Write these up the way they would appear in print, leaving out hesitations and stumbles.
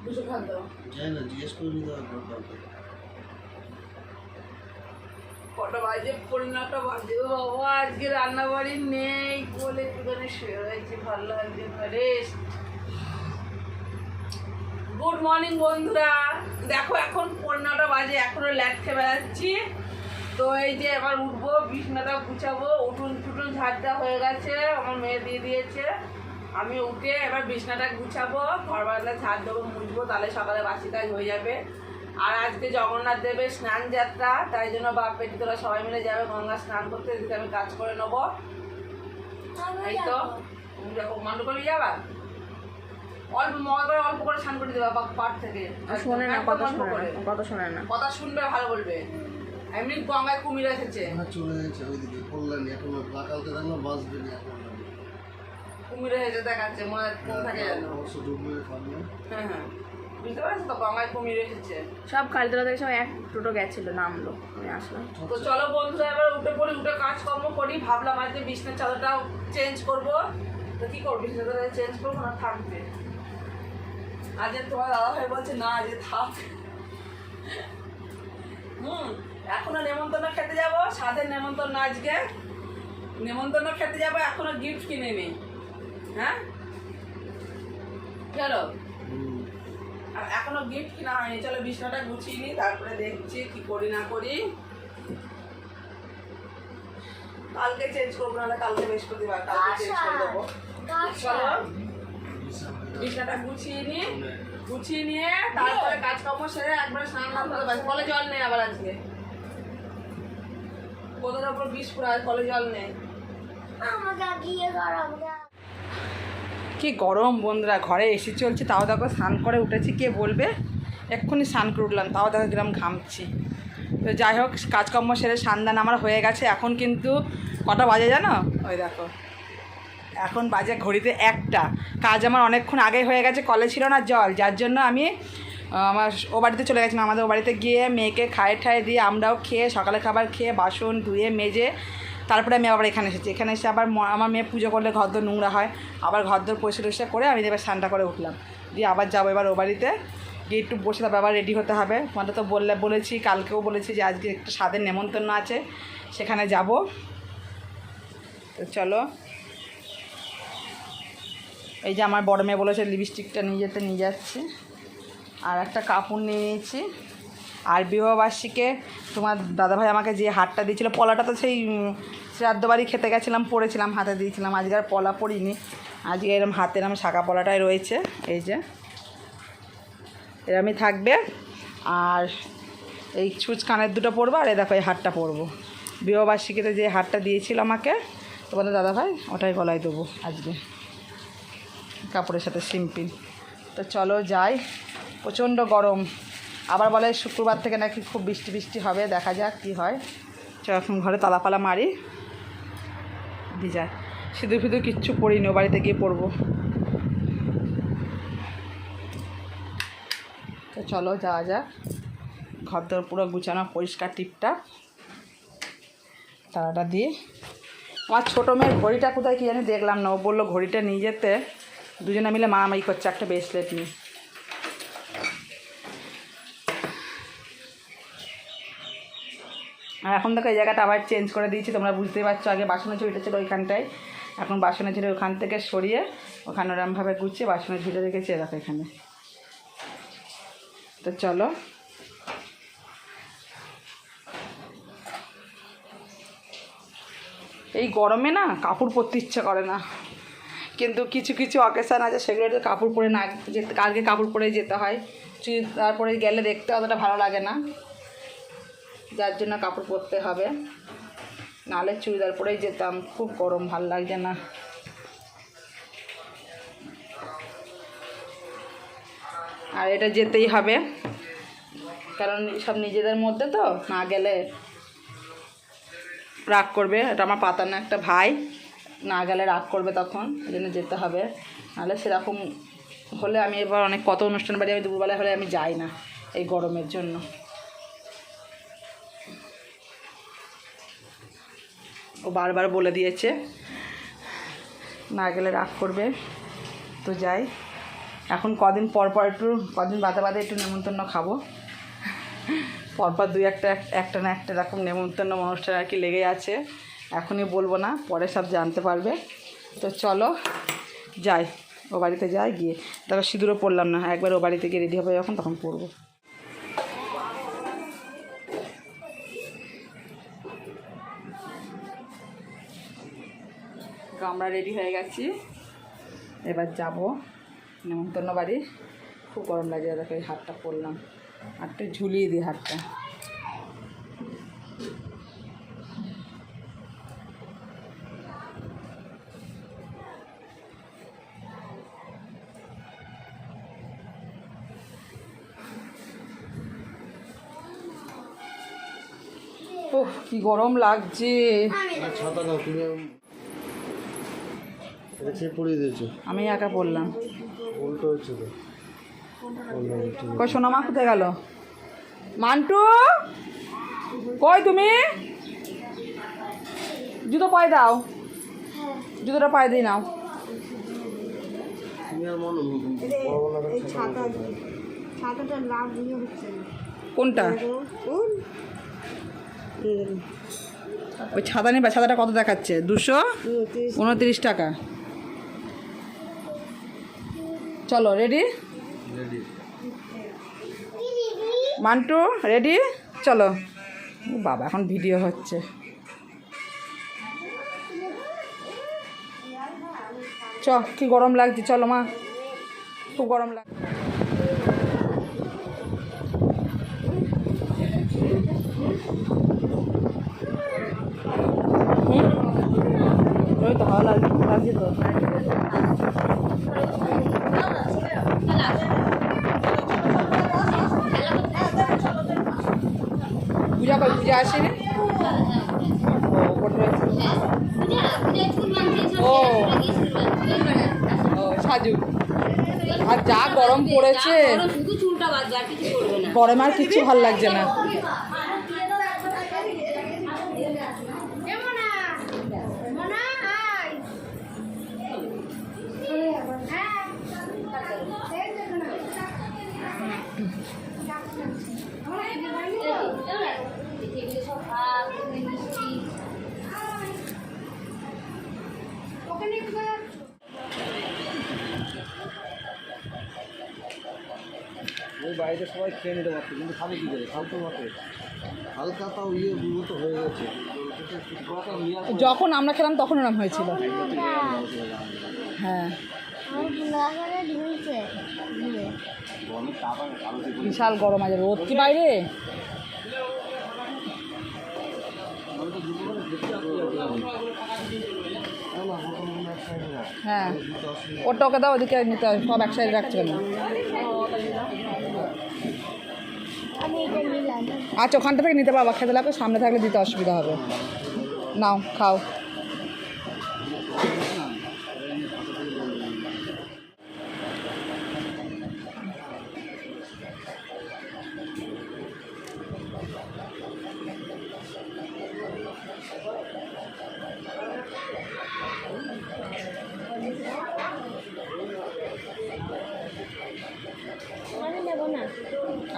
দুশো খাদ্য যাই না জিজ্ঞেস করে নিতে হবে কটা বাজে, 9:30 বাজে। ও বাবা, আজকে রান্নাবাড়ি নেই বলে একটুখানি শুয়ে রয়েছে, ভালো লাগছে রেস্ট। গুড মর্নিং বন্ধুরা, দেখো এখন 9:30 বাজে, এখনো ল্যাট খেয়ে বেড়াচ্ছি। তো এই যে এবার উঠবো, বিছনাটা গুছাবো, উঠুন টুটুন ঝাড় দেওয়া হয়ে গেছে, আমার মেয়ে দিয়ে দিয়েছে। আমি উঠে এবার বিছনাটা গুছাবো, ঘর বারান্দা ঝাড় দেবো, মুছবো, তাহলে সকালে বাসি কাজ হয়ে যাবে। আর আজকে জগন্নাথ দেবের স্নান যাত্রা, তাই জন্য বাপ বেটি তোরা সবাই মিলে যাবে গঙ্গা স্নান করতে। এদিকে আমি কাজ করে নেবো। এই তো মান্ড করে যাবা, অল্প মজা করে অল্প করে স্নান করে দেবা পাট থেকে। শোনে না, কথা শোনে না, কথা শুনবে, ভালো বলবে। এমনি গঙ্গায় কুমির এসেছে, চলে গেছে ওইদিকে কল্যাণী, এখন লাকালতে দেখলো বাঁচবে না, এখন কুমির এসেছে দেখাচ্ছে, মনে কোন থাকে জানো। হ্যাঁ হ্যাঁ, বুঝতে পারছো তো, গঙ্গায় কুমির এসেছে। সব কালীতলা থেকে সব এক টোটো গেছিল, নামলো, আমি আসলাম। তো চলো বন্ধুরা, এবার উঠে পড়ি, উঠে কাজকর্ম করি। ভাবলাম আজকে বিছনার চাদরটাও চেঞ্জ করবো। তো কি করবো, বিছনার চাদরটা চেঞ্জ করবো না থাকবে? আজকে তোমার দাদা ভাই বলছে না, আজকে থাক। এখনো নেমন্তন্ন খেতে যাবো, সাধের নেমন্তন্ন আজকে। নেমন্তন্ন খেতে যাবো, এখনো গিফট কিনে নেই। হ্যাঁ চলো, আর এখনো গিফট কিনা হয়নি। চলো বিছনাটা গুছিয়ে নিই, তারপরে দেখছি কি করি না করি। কালকে চেঞ্জ করবো, নাহলে কালকে বৃহস্পতিবার, কালকে চেঞ্জ করে দেবো। চলো বিছনাটা গুছিয়ে নিই, গুছিয়ে নিয়ে তারপরে কাজকর্ম সেরে একবারে স্নান টান করে বাস। কলে জল নেই আবার আজকে, কোথার ওপর বিষ পুরা, কলে জল নেই। কি গরম বন্ধুরা, ঘরে এসি চলছে, তাও দেখো স্নান করে উঠেছি। কে বলবে এক্ষুনি স্নান করে উঠলাম, তাও দেখো কিরম ঘামছি। তো যাই হোক, কাজকর্ম সেরে সান্দান আমার হয়ে গেছে। এখন কিন্তু কটা বাজে জানো? ওই দেখো এখন বাজে ঘড়িতে 1টা। কাজ আমার অনেকক্ষণ আগে হয়ে গেছে, কলে ছিল না জল, যার জন্য আমি আমার ও বাড়িতে চলে গেছিলাম। আমাদের ও বাড়িতে গিয়ে মেয়েকে খায়ে ঠায়ে দিয়ে, আমরাও খেয়ে সকালে খাবার খেয়ে বাসন ধুয়ে মেজে তারপরে আমি আবার এখানে এসেছি। এখানে এসে আবার আমার মেয়ে পুজো করলে ঘরদোর নোংরা হয়, আবার ঘরদোর পরিষ্কার টরিষ্কার করে আমি এবার স্নানটা করে উঠলাম, দিয়ে আবার যাবো এবার ও বাড়িতে গিয়ে একটু বসে থাকবে, আবার রেডি হতে হবে। তোমাদের তো বলেছি, কালকেও বলেছি যে আজকে একটু স্বাদের নেমন্তন্ন আছে, সেখানে যাব। তো চলো, এই যে আমার বড় মেয়ে বলেছে লিপস্টিকটা নিয়ে যাচ্ছি, আর একটা কাপড় নিয়ে নিয়েছি। আর বিবাহবার্ষিকে তোমার দাদাভাই আমাকে যে হারটা দিয়েছিলো, পলাটা তো সেই শ্রাদ্ধ বাড়ি খেতে গেছিলাম পরেছিলাম, হাতে দিয়েছিলাম। আজকে আর পলা পরিনি, আজকে এরম হাতে এরম শাঁখা পলাটাই রয়েছে, এই যে এরমই থাকবে। আর এই ছুঁচ কানের দুটো পরবো, আর এই দেখো এই হারটা পরবো। বিবাহবার্ষিকীতে যে হারটা দিয়েছিল আমাকে তোমাদের দাদাভাই, ওটাই গলায় দেবো আজকে, কাপড়ের সাথে সিম্পল। তো চলো যাই, প্রচণ্ড গরম। আবার বলে শুক্রবার থেকে নাকি খুব বৃষ্টি বৃষ্টি হবে, দেখা যাক কী হয়। চল এখন ঘরে তালাপালা মারি, ভিজায় সিঁদুর ফিঁদুর কিচ্ছু পরিনি, ও বাড়িতে গিয়ে পরবো। তো চলো যাওয়া যাক, ঘর দর পুরো গুছানো পরিষ্কার টিপটাপ, তালাটা দিয়ে। আমার ছোটো মেয়ের ঘড়িটা কোথায় কী জানি দেখলাম না, ও বললো ঘড়িটা নিয়ে যেতে, দুজনে মিলে মারামারি করছে একটা ব্রেসলেট নিয়ে। আর এখন দেখো এই জায়গাটা আবার চেঞ্জ করে দিয়েছি, তোমরা বুঝতেই পারছো। আগে বাসনের ঝুড়িটা ছিল ওইখানটায়, এখন বাসনের ঝুড়ি ওখান থেকে সরিয়ে ওখানে ওরমভাবে গুছিয়ে বাসনের ঝুড়ি রেখেছি দেখো এখানে। তো চলো এই গরমে না কাপড় পরতে ইচ্ছে করে না, কিন্তু কিছু কিছু অকেশান আছে সেগুলো কাপড় পরে না যেতে, কালকে কাপড় পরে যেতে হয়, তারপরে গেলে দেখতে অতটা ভালো লাগে না, যার জন্য কাপড় পরতে হবে, নাহলে চুড়িদার পরেই যেতাম। খুব গরম, ভাল লাগছে না। আর এটা যেতেই হবে, কারণ সব নিজেদের মধ্যে তো, না গেলে রাগ করবে। এটা আমার পাতানো একটা ভাই, না গেলে রাগ করবে, তখন এই জন্য যেতে হবে। নাহলে সেরকম হলে আমি এবার অনেক কত অনুষ্ঠান বাড়ি আমি দুপুরবেলা হলে আমি যাই না এই গরমের জন্য। ও বারবার বলে দিয়েছে না গেলে রাগ করবে, তো যাই। এখন কদিন পর পর একটু কদিন বাদে বাদে একটু নেমন্তন্ন খাবো। পরপর দুই একটা না একটা রকম নেমন্তন্ন অনুষ্ঠান আর কি লেগেই আছে। এখনই বলবো না, পরে সব জানতে পারবে। তো চলো যাই, ও বাড়িতে যাই, গিয়ে তারপর সিঁদুরও পরলাম না, একবার ও বাড়িতে গিয়ে রেডি হবে যখন তখন পরবো। আমরা রেডি হয়ে গেছি, এবার যাব নেমন্তন্ন বাড়ি। খুব গরম লাগে, দেখো এই হাতটা পরলাম, হাতটা ঝুলিয়ে দিই হাতটা। ওহ কি গরম লাগছে। ছাতা দাও তুমি, এটা কে পরিয়ে দিয়েছো? আমি একা পড়লাম। উল্টো হচ্ছে তো। কই সোনামা কোথায় গেল? মান্টু কই তুমি? জুতো পায়ে দাও, জুতোটা পায়ে দিয়ে নাও। তুমি আর মনে ছাতাটা লাভ দিয়ে হচ্ছে না। কোনটা? ওই ছাতা নেই বা? ছাতাটা কত দেখাচ্ছে? 229 টাকা। চলো রেডি? রেডি। Mantoux ready? চলো। বাবা এখন ভিডিও হচ্ছে। চ, কি গরম লাগছে, চলো মা, খুব গরম লাগছে। ওই তো ভালো লাগছে তো। পূজা কই? পূজা আসেনি? ও সাজু। আর যা গরম পড়েছে, গরমে আর কিচ্ছু ভালো লাগছে না। ওই বাড়িতে সবাই খেয়ে নিতে পারতো, কিন্তু খাবে কী করে? খাও তো মাত্র হালকা, তাও ইয়ে মতো হয়ে গেছে। যখন আমরা খেলাম তখন এরকম হয়েছিল। হ্যাঁ বিশাল গরম আছে, রোদ কি বাইরে? হ্যাঁ ওটা ওকে দাও, ওদিকে নিতে হবে, সব এক সাইডে রাখছে না। আচ্ছা ওখানটা থেকে নিতে পারবা, খেতে লাগবে, সামনে থাকলে দিতে অসুবিধা হবে। নাও খাও।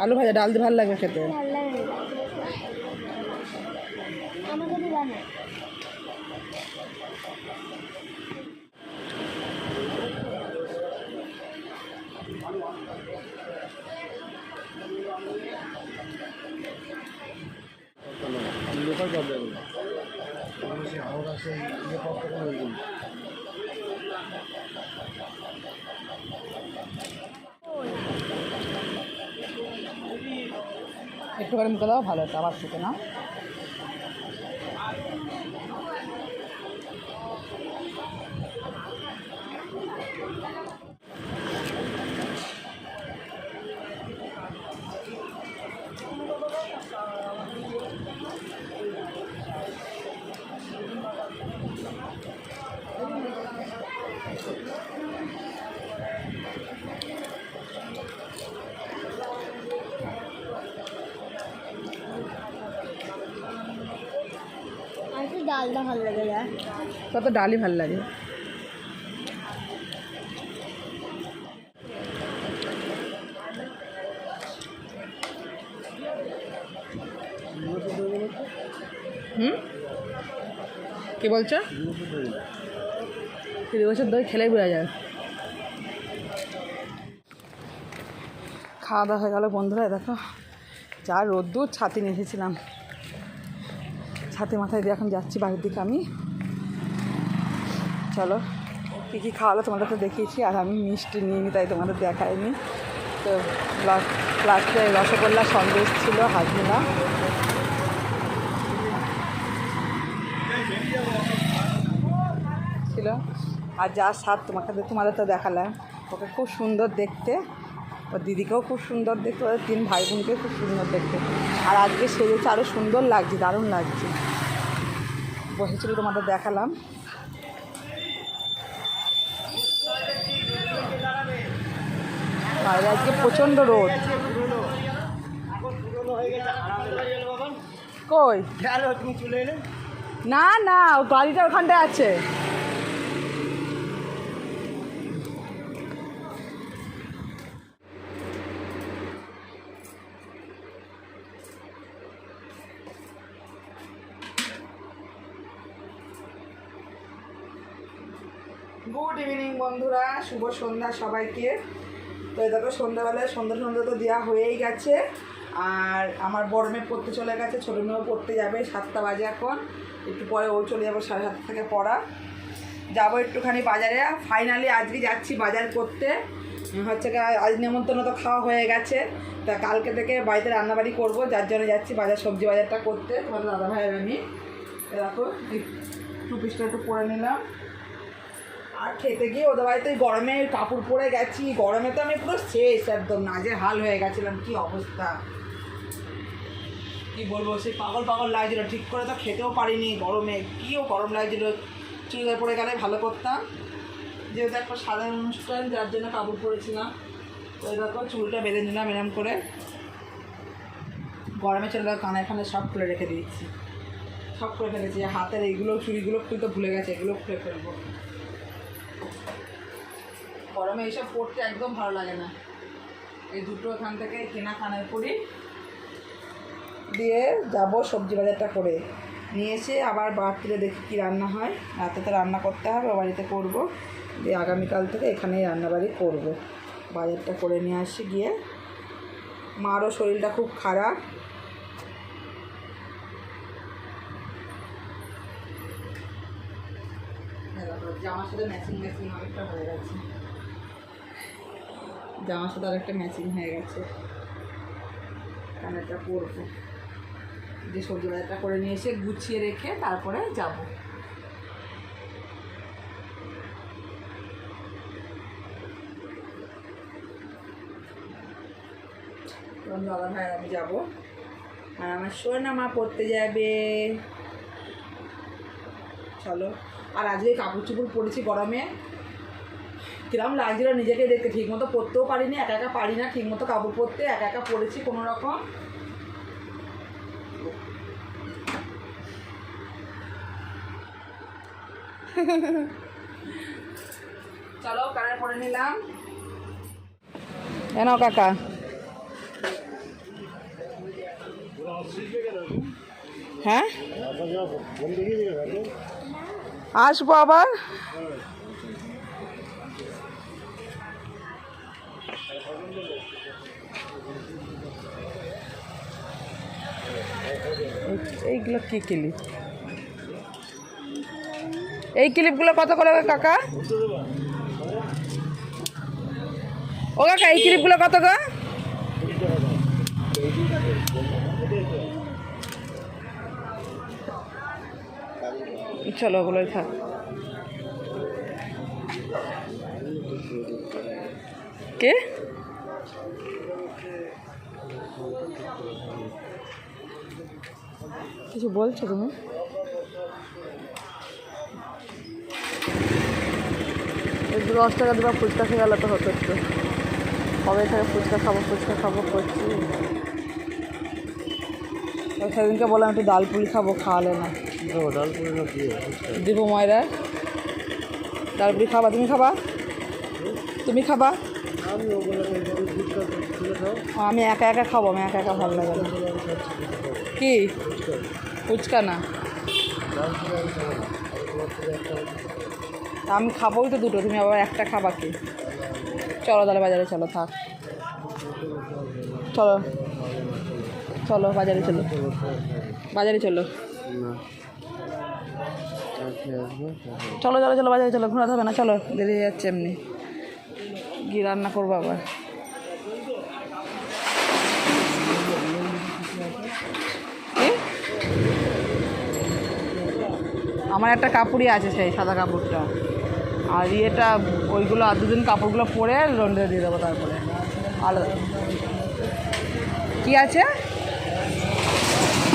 আলু ভাজা ডাল দিয়ে ভালো লাগবে খেতে। লোকাল প্রবলেম আমরা সেই ইয়ে করতে পারি। একটুখানি মুখে দাও, ভালো হতো, আবার শুকে না। ডালটা ভালো লাগে না, তত ডালই ভালো লাগে। হুম, কি বলছো? 3 বছর দই খেলেই বোঝা যায়। খাওয়া দাওয়া হয়ে গেল বন্ধুরা। দেখো যা রোদ্দুর, ছাতি নিয়ে এসেছিলাম, ছাতি মাথায় দিয়ে এখন যাচ্ছি বাড়ির দিকে আমি। চলো কী কী খাওয়ালো তোমাদের তো দেখিয়েছি, আর আমি মিষ্টি নিয়ে নিই তাই তোমাদের দেখাইনি। তো লাস্টে রসগোল্লা সন্দেশ ছিল, হাজমোলা ছিল, আর যা স্বাদ তোমাদের তো দেখালাম। ওকে খুব সুন্দর দেখতে, ওর দিদিকেও খুব সুন্দর দেখতে, ওদের 3 ভাই বোনকে খুব সুন্দর দেখতে। আর আজকে সেজেছে আরও সুন্দর লাগছে, দারুণ লাগছে। বসেছিল তোমাদের দেখালাম। বাইরে আজকে প্রচণ্ড রোদ। কই না না, গাড়িটা ওখানটায় আছে। গুড ইভিনিং বন্ধুরা, শুভ সন্ধ্যা সবাইকে। তো এই দেখো সন্ধ্যাবেলায় সন্ধ্যা তো দেওয়া হয়েই গেছে। আর আমার বড় মেয়ে পড়তে চলে গেছে, ছোটো মেয়েও পড়তে যাবে। 7টা বাজে এখন, একটু পরে ও চলে যাবো 7:30 থেকে পড়া। যাবো একটুখানি বাজারে। ফাইনালি আজকে যাচ্ছি বাজার করতে। হচ্ছে আজ নেমন্তন্ন তো খাওয়া হয়ে গেছে, তা কালকে থেকে বাড়িতে রান্নাবাড়ি করবো, যার জন্য যাচ্ছি বাজার, সবজি বাজারটা করতে। তোমাদের দাদা ভাইয়ের আমি দেখো টু পিসটা একটু পরে নিলাম। আর খেতে গিয়ে ওদের বাড়িতে গরমে কাপড় পরে গেছি, গরমে তো আমি পুরো শেষ, একদম নাজেহাল হয়ে গেছিলাম। কি অবস্থা কি বলবো, সেই পাগল লাগছিলো, ঠিক করে তো খেতেও পারিনি গরমে। কিও গরম লাগছিলো, চুড়িদার পরে গেলে ভালো করতাম, যেহেতু একটা সাধারণ অনুষ্ঠান, যার জন্য কাপড় পরেছিলাম। ওই দেখো চুলটা বেঁধে নিলাম এরম করে, গরমে চলে দেখো কানে ফানে সব খুলে রেখে দিয়েছি, সব খুলে ফেলেছি। হাতের এইগুলো চুড়িগুলো খুলতে ভুলে গেছে, এগুলো খুলে ফেলবো। গরমে এইসব পরতে একদম ভালো লাগে না। এই দুটো এখান থেকে কেনা কানের পরি দিয়ে যাব সবজি বাজারটা করে নিয়ে এসে আবার বাড়িতে দেখি কী রান্না হয়। রাতে তো রান্না করতে হবে, বাড়িতে করব, দিয়ে আগামীকাল থেকে এখানেই রান্নাবাড়ি করব। বাজারটা করে নিয়ে আসি গিয়ে। মারও শরীরটা খুব খারাপ, জামার সাথে ম্যাচিং অনেকটা হয়ে গেছে, জামার সাথে আরেকটা ম্যাচিং হয়ে গেছে, কানেরটা পরবো। যে সবজি বাজারটা করে নিয়ে এসে গুছিয়ে রেখে তারপরে যাব। দাদা ভাই আমি যাবো, আর আমার সোনা মা পড়তে যাবে। চলো। আর আজকে কাপড় চোপড় পরেছি গরমে, কিরম লাগছিল নিজেকে দেখতে। ঠিক মতো পরতেও পারিনি, একা একা পারি না ঠিক মতো কাপড় পরতে, একা একা পরেছি কোনো রকম। চলো কানের পরে নিলাম। এনাও কাকা, হ্যাঁ আসবো আবার। এইগুলো কী ক্লিপ? এই ক্লিপগুলো কত করে কাকা? ও কাকা এই ক্লিপগুলো কত গো? চলো ওগুলোই থাক। কে কিছু বলছো তুমি? এই 10 টাকা দেবা ফুচকা খেয়ে গেলে তো হতো একটু। কবে থেকে ফুচকা খাবো করছি। সেদিনকে বললাম একটু ডাল পুরি খাবো, খাওয়ালে না। দিব ময়রা ডাল পুরি খাবা? তুমি খাবা? আমি একা একা খাবো, আমি একা একা ভালো লাগে না। কি ফুচকা না, আমি খাবোই তো দুটো, তুমি আবার একটা খাবা কি? চলো তাহলে বাজারে চলো, থাক চলো চলো বাজারে চলো, বাজারে চলো, চলো চলো চলো বাজারে চলো, ঘোরাতে হবে না, চলো দেরি হয়ে যাচ্ছে এমনি, গিয়ে রান্না করবো আবার। কি? আমার একটা কাপড়ই আছে, সেই সাদা কাপড়টা, আর ইয়েটা ওইগুলো আর দুদিন কাপড়গুলো পরে লন্ড্রে দিয়ে দেবো, তারপরে আলাদা। কি আছে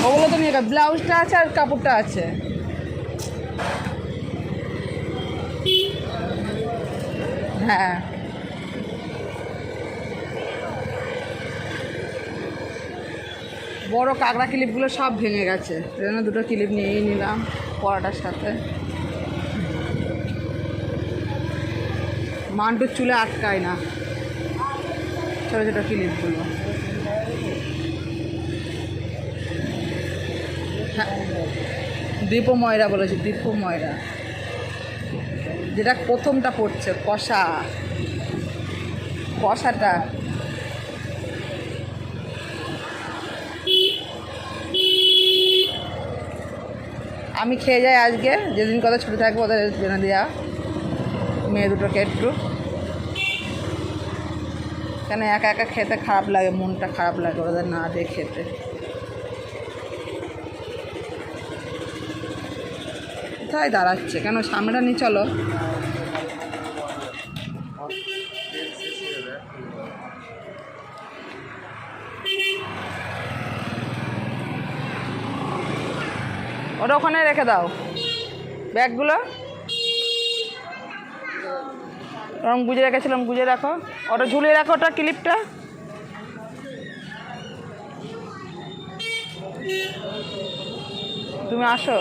ওগুলো তো নিয়ে, ব্লাউজটা আছে আর কাপড়টা আছে। হ্যাঁ বড় কাঁকড়া ক্লিপগুলো সব ভেঙে গেছে, সেই জন্য দুটো ক্লিপ নিয়েই নিলাম পরাটার সাথে। মান্টুর চুলে আটকায় না ছোটো ছোটো ক্লিপগুলো। হ্যাঁ দীপু ময়রা বলেছি, দীপু ময়রা, যেটা প্রথমটা পড়ছে কষাটা। আমি খেয়ে যাই আজকে, যেদিন কথা ছুটি থাকবো ওদের জেনে দেওয়া, মেয়ে দুটোকে একটু, কেন একা একা খেতে খারাপ লাগে, মনটা খারাপ লাগে ওদের না দিয়ে খেতে। কোথায় দাঁড়াচ্ছে কেন, সামনেটা নিয়ে চলো। ওটা ওখানে রেখে দাও ব্যাগগুলো, ওরকম গুজে রেখেছিলাম, গুজে রাখো, ওটা ঝুলিয়ে রাখো, ওটা ক্লিপটা। তুমি আসো,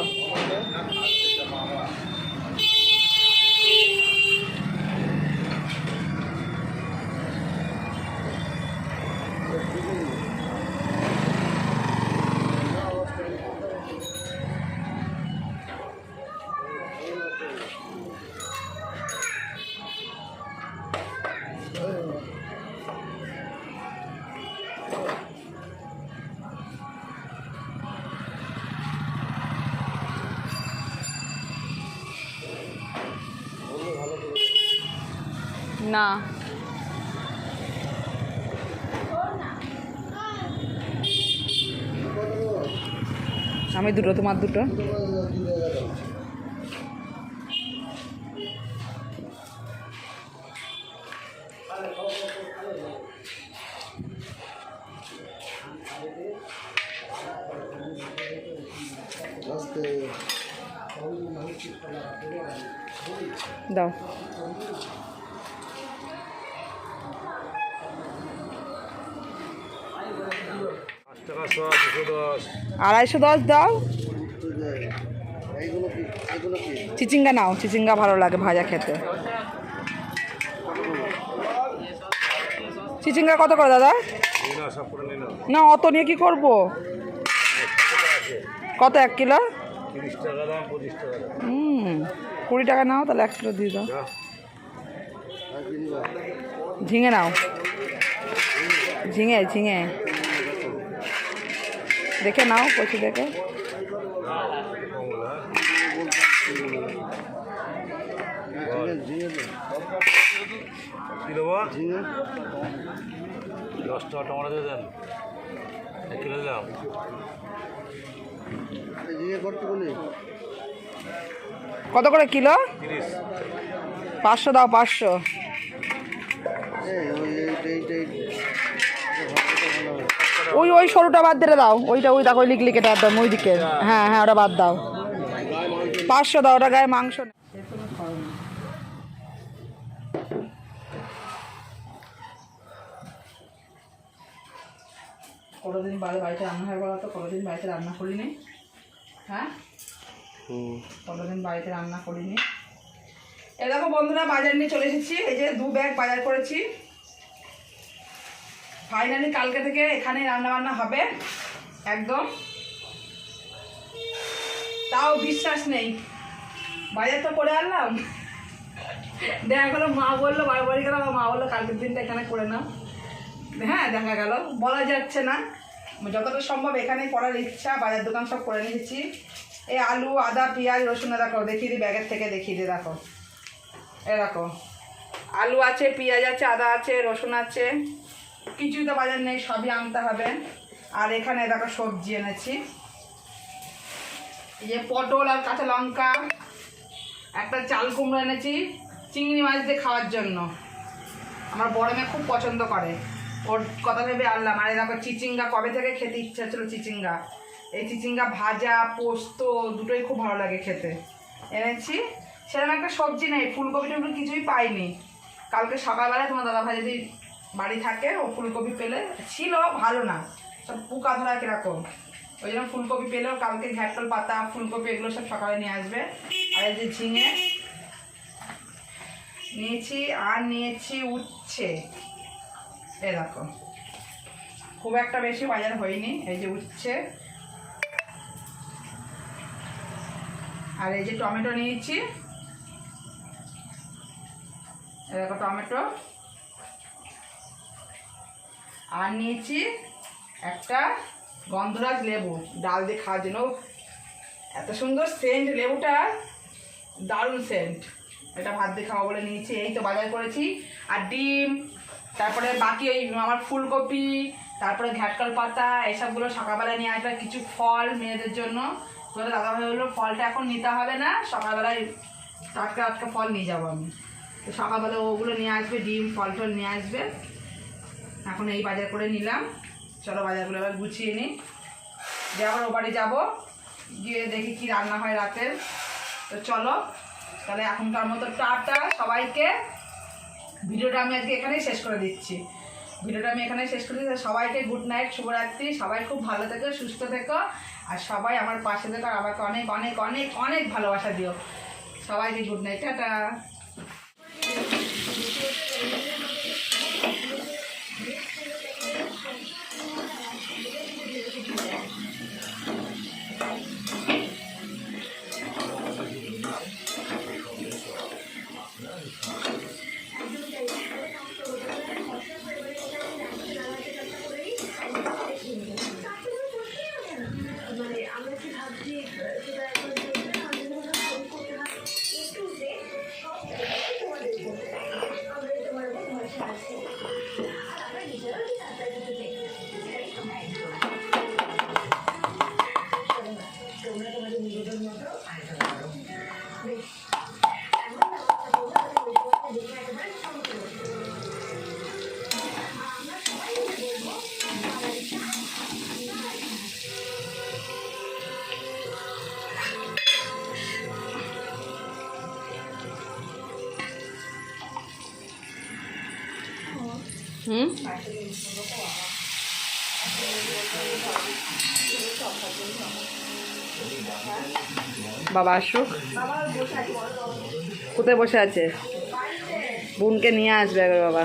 না আমি দুটো, তোমার দুটো। দাও। 210 দাও। চিচিঙ্গা নাও, চিচিঙ্গা ভালো লাগে ভাজা খেতে। চিচিঙ্গা কত করে দাদা? না অত নিয়ে কি করব, কত 1 কিলো? 20 টাকা নাও তাহলে, 1 কিলো দিয়ে দাও। ঝিঙে নাও, ঝিঙে ঝিঙে দেখে নাও, কচি দেখে। কি দেবো? 10 টাকা টমেটো দিয়ে দেন, 1 কিলো দিলাম। কত করে কিলো? 500 দাও, 500। ওই ওই সরুটা বাদ দিয়ে দাও, ওইটা ওই দেখো লিকলিকেটা একদম ওই দিকে, হ্যাঁ হ্যাঁ ওটা বাদ দাও। 500 দাও, ওটা গায়ে মাংস নেই। কতদিন বাড়িতে রান্না হয় বলো তো, কতদিন বাড়িতে রান্না করিনি? হ্যাঁ কতদিন বাড়িতে রান্না করিনি। এই দেখো বন্ধুরা বাজার নিয়ে চলে এসেছি, এই যে 2 ব্যাগ বাজার করেছি। ফাইনালি কালকে থেকে এখানেই রান্নাবান্না হবে একদম। তাও বিশ্বাস নেই, বাজার তো করে আনলাম, দেখা গেলো মা বললো বাড়ি গেলাম, মা বললো কালকের দিনটা এখানে করে নাও। হ্যাঁ দেখা গেল, বলা যাচ্ছে না, যতটা সম্ভব এখানেই করার ইচ্ছা। বাজার দোকান সব করে নিয়েছি। এই আলু, আদা, পেঁয়াজ, রসুন দেখো, দেখিয়ে দিই ব্যাগের থেকে, দেখিয়ে দিই। দেখো এরকম আলু আছে, পেঁয়াজ আছে, আদা আছে, রসুন আছে, কিছুই তো বাজার নেই, সবই আনতে হবে। আর এখানে দেখো সবজি এনেছি, এই যে পটল আর কাঁচা লঙ্কা, একটা চাল কুমড়ো এনেছি চিংড়ি মাছ দিয়ে খাওয়ার জন্য। আমার বড় মেয়ে খুব পছন্দ করে, ওর কথা ভেবে আনলাম। আর দেখো চিচিঙ্গা, কবে থেকে খেতে ইচ্ছা ছিল চিচিঙ্গা। এই চিচিঙ্গা ভাজা, পোস্ত দুটোই খুব ভালো লাগে খেতে, এনেছি। সেরকম একটা সবজি নেই, ফুলকপি টুলকপি কিছুই পাইনি। কালকে সকালবেলায় তোমার দাদাভাই যদি বাড়ি থাকে, ও ফুলকপি পেলে, ছিল ভালো না, সব পোকা ধরা কীরকম, ওই জন্য ফুলকপি পেলেও কালকে ঘ্যাটকল পাতা, ফুলকপি এগুলো সব সকালে নিয়ে আসবে। আর এই যে ঝিঙে নিয়েছি, আর নিয়েছি উচ্ছে। এ দেখো খুব একটা বেশি বাজার হয়নি, এই যে উচ্ছে। আর এই যে টমেটো নিয়েছি, এ দেখো টমেটো। আর নিয়েছি একটা গন্ধরাজ লেবু, ডাল দিয়ে খাওয়ার জন্য। এত সুন্দর সেন্ট লেবুটা, দারুণ সেন্ট। এটা ভাত দিয়ে খাওয়া বলে নিয়েছি। এই তো বাজার করেছি। আর ডিম, তারপরে বাকি ওই আমার ফুলকপি, তারপরে ঘ্যাটকল পাতা, এসবগুলো সকালবেলায় নিয়ে আসবে। কিছু ফল মেয়েদের জন্য, তোদের দাদাভাই বললো ফলটা এখন নিতে হবে না, সকালবেলায় টাটকা টাটকা ফল নিয়ে যাবো আমি। তো সকালবেলা ওগুলো নিয়ে আসবে, ডিম ফল টল নিয়ে আসবে। এখন এই বাজার করে নিলাম। চলো বাজারগুলো এবার গুছিয়ে নিই, যে আবার ও বাড়ি যাবো, গিয়ে দেখি কি রান্না হয় রাতের। তো চলো তাহলে এখনকার মতো টাটা সবাইকে। ভিডিওটা আমি আজকে এখানেই শেষ করে দিচ্ছি। সবাইকে গুড নাইট, শুভরাত্রি। সবাই খুব ভালো থেকো, সুস্থ থেকো, আর সবাই আমার পাশে থেকো। আমাকে অনেক অনেক অনেক অনেক ভালোবাসা দিও। সবাইকে গুড নাইট, টাটা। বাবা আসুক, কোথায় বসে আছে? বোনকে নিয়ে আসবে একবার বাবা।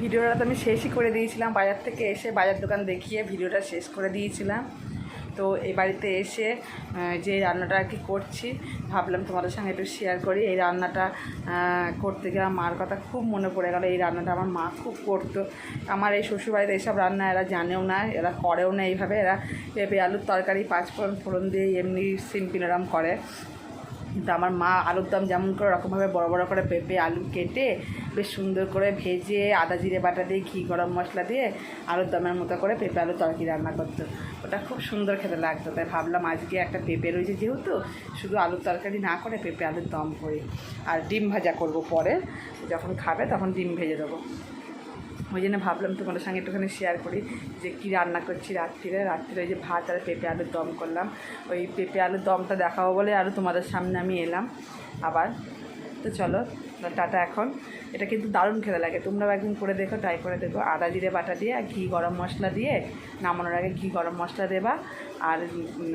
ভিডিওটা তো আমি শেষই করে দিয়েছিলাম, বাজার থেকে এসে বাজার দোকান দেখিয়ে ভিডিওটা শেষ করে দিয়েছিলাম। তো এই বাড়িতে এসে যে রান্নাটা আর কি করছি, ভাবলাম তোমাদের সঙ্গে একটু শেয়ার করি। এই রান্নাটা করতে গিয়ে আমার মার কথা খুব মনে পড়ে গেল। এই রান্নাটা আমার মা খুব করতো। আমার এই শ্বশুরবাড়িতে এইসব রান্না এরা জানেও না, এরা করেও না এইভাবে। এরা পেঁপে আলুর তরকারি 5 ফোড়ন দিয়ে এমনি সিম্পল এরম করে। কিন্তু আমার মা আলুর দম যেমন করে ওরকমভাবে বড় বড় করে পেঁপে আলু কেটে বেশ সুন্দর করে ভেজে আদা জিরে বাটা দিয়ে ঘি গরম মশলা দিয়ে আলুর দমের মতো করে পেঁপে আলুর তরকারি রান্না করতো। ওটা খুব সুন্দর খেতে লাগতো। তাই ভাবলাম আজকে একটা পেঁপে রয়েছে, যেহেতু শুধু আলুর তরকারি না করে পেঁপে আলুর দম করি। আর ডিম ভাজা করব পরে, যখন খাবে তখন ডিম ভেজে দেবো। ওই জন্য ভাবলাম তোমাদের সঙ্গে একটুখানি শেয়ার করি যে কী রান্না করছি রাত্রিরে ওই যে ভাত আর পেঁপে আলুর দম করলাম। ওই পেঁপে আলুর দমটা দেখাবো বলে আরও তোমাদের সামনে আমি এলাম আবার। তো চলো টাটা এখন। এটা কিন্তু দারুণ খেতে লাগে, তোমরাও একদিন করে দেখো, ট্রাই করে দেখো। আদা জিরে বাটা দিয়ে ঘি গরম মশলা দিয়ে, নামানোর আগে ঘি গরম মশলা দেবা, আর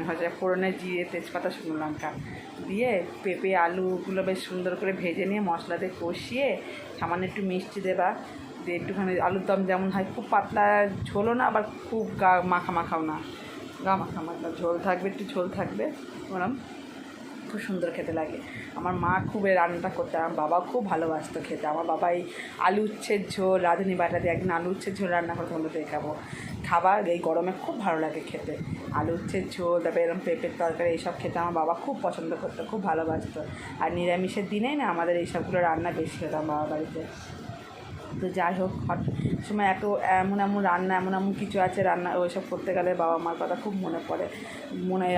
হচ্ছে ফোড়নে জিরে তেজপাতা শুকনো লঙ্কা দিয়ে পেঁপে আলুগুলো বেশ সুন্দর করে ভেজে নিয়ে মশলা দিয়ে কষিয়ে সামান্য একটু মিষ্টি দেবা, দিয়ে একটুখানি আলুর দম যেমন হয়, খুব পাতলা ঝোলও না আবার খুব গা মাখা মাখাও না, গা মাখা মাখা ঝোল থাকবে, একটু ঝোল থাকবে, ওরম খুব সুন্দর খেতে লাগে। আমার মা খুব এই রান্নাটা করতে, আমার বাবাও খুব ভালোবাসতো খেতে। আমার বাবা এই আলু উচ্ছের ঝোল, রাঁধুনি বাটা দিয়ে একদিন আলু উচ্ছের ঝোল রান্না করে তোমাদের দেখাবো। খাবার এই গরমে খুব ভালো লাগে খেতে, আলু উচ্ছের ঝোল, তারপরে এরকম পেঁপের তরকারি এইসব খেতে আমার বাবা খুব পছন্দ করতো, খুব ভালোবাসতো। আর নিরামিষের দিনেই না আমাদের এইসবগুলো রান্না বেশি হতো আমার বাবার বাড়িতে। তো যাই হোক, সময় এমন এমন রান্না, এমন এমন কিছু আছে রান্না, ওইসব করতে গেলে বাবা মার কথা খুব মনে পড়ে।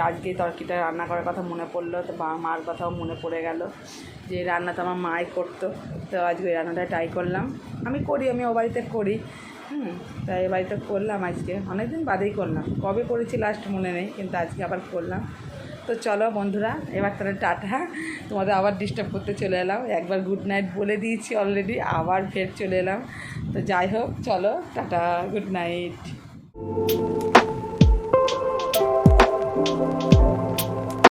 আজকে তরকারিটা রান্না করার কথা মনে পড়লো, তো বাবা মার কথাও মনে পড়ে গেল যে রান্না তো আমার মাই করতো। তো আজকে ওই রান্নাটা ট্রাই করলাম, আমি ও বাড়িতে করি, তাই এ বাড়িতে করলাম আজকে, অনেক দিন বাদেই করলাম, কবে করেছি লাস্ট মনে নেই, কিন্তু আজকে আবার করলাম। তো চলো বন্ধুরা, এবার তাহলে টাটা, তোমাদের আবার ডিস্টার্ব করতে চলে এলাম, একবার গুড নাইট বলে দিয়েছি অলরেডি, আবার ফের চলে এলাম। তো যাই হোক, চলো টাটা, গুড নাইট।